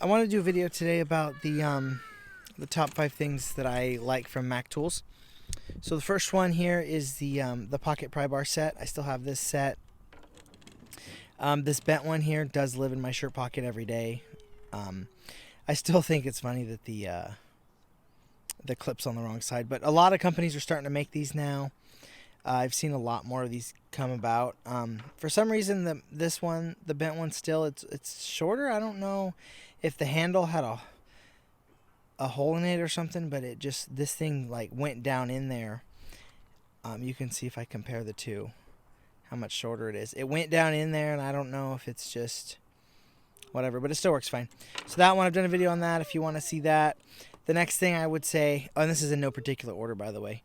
I want to do a video today about the top 5 things that I like from Mac Tools. So the first one here is the Pocket Pry Bar set. I still have this set. This bent one here does live in my shirt pocket every day. I still think it's funny that the clip's on the wrong side, but a lot of companies are starting to make these now. I've seen a lot more of these come about. For some reason, this one, the bent one, still it's shorter. I don't know if the handle had a hole in it or something, but this thing like went down in there. You can see if I compare the two, how much shorter it is. It went down in there, and I don't know if it's just whatever, but it still works fine. So that one, I've done a video on that if you want to see that. The next thing I would say, and this is in no particular order, by the way,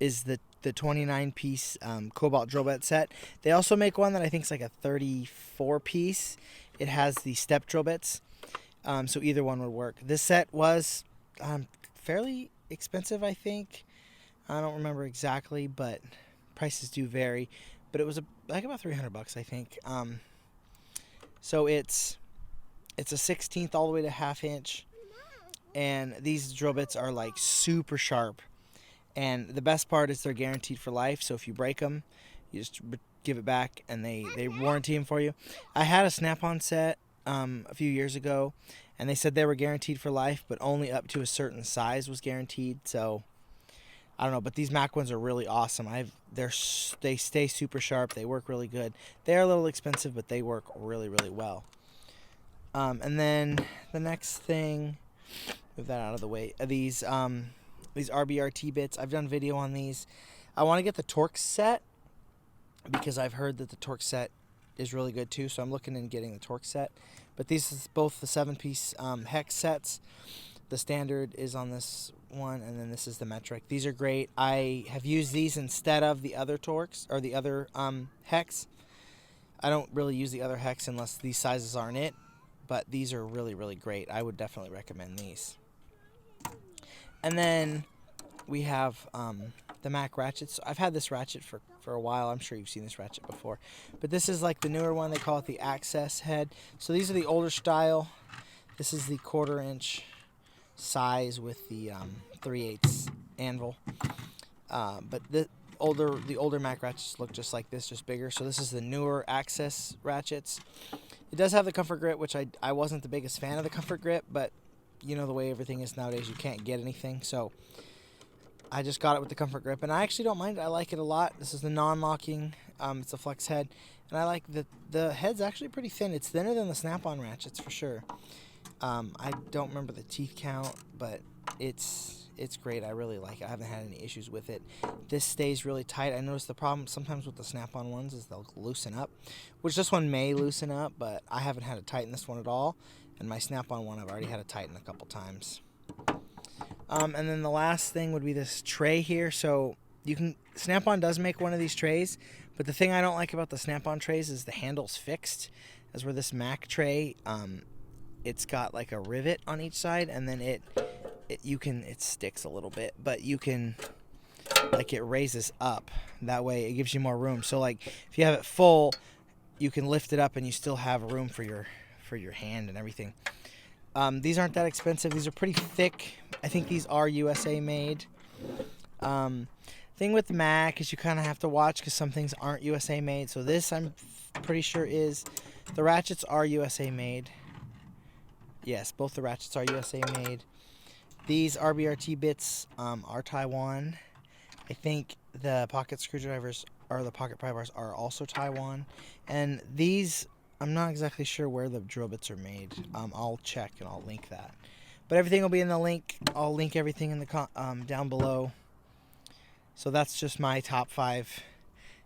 is the 29-piece Cobalt drill bit set. They also make one that I think is like a 34-piece. It has the step drill bits, so either one would work. This set was fairly expensive, I think. I don't remember exactly, but prices do vary. But it was like about $300, I think. So it's a 1/16 all the way to 1/2 inch, and these drill bits are like super sharp. And the best part is they're guaranteed for life. So if you break them, you just give it back, and they warranty them for you. I had a Snap-on set a few years ago, and they said they were guaranteed for life, but only up to a certain size was guaranteed. So I don't know, but these Mac ones are really awesome. They stay super sharp. They work really good. They're a little expensive, but they work really, really well. And then the next thing, move that out of the way. These R.B.R.T bits. I've done video on these. I want to get the Torx set because I've heard that the Torx set is really good too. So I'm looking into getting the Torx set. But these is both the 7-piece hex sets. The standard is on this one, and then this is the metric. These are great. I have used these instead of the other Torx or the other hex. I don't really use the other hex unless these sizes aren't it. But these are really, really great. I would definitely recommend these. And then we have the Mac ratchets. I've had this ratchet for a while. I'm sure you've seen this ratchet before. But this is like the newer one. They call it the Access head. So these are the older style. This is the 1/4 inch size with the 3/8 anvil. But the older Mac ratchets look just like this, just bigger. So this is the newer Access ratchets. It does have the comfort grip, which I wasn't the biggest fan of the comfort grip, but you know the way everything is nowadays, you can't get anything. So I just got it with the comfort grip, and I actually don't mind it. I like it a lot. This is the non-locking. It's a flex head, and I like the head's actually pretty thin. It's thinner than the Snap-on ratchets for sure. I don't remember the teeth count, but it's great. I really like it. I haven't had any issues with it. This stays really tight. I noticed the problem sometimes with the Snap-on ones is they'll loosen up, which this one may loosen up, but I haven't had to tighten this one at all. And my Snap-on one, I've already had to tighten a couple times. And then the last thing would be this tray here. So Snap-on does make one of these trays, but the thing I don't like about the Snap-on trays is the handle's fixed. As where this Mac tray, it's got like a rivet on each side, and then it sticks a little bit, but you can, like, it raises up. That way it gives you more room. So like if you have it full, you can lift it up and you still have room for your hand and everything. These aren't that expensive. These are pretty thick. I think these are USA made. Thing with the Mac is you kind of have to watch because some things aren't USA made. So this I'm pretty sure is. The ratchets are USA made. Yes, both the ratchets are USA made. These R.B.R.T bits are Taiwan. I think the pocket screwdrivers or the pocket pry bars are also Taiwan. And these, I'm not exactly sure where the drill bits are made. I'll check and I'll link that. But everything will be in the link. I'll link everything in the down below. So that's just my top 5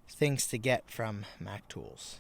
things to get from Mac Tools.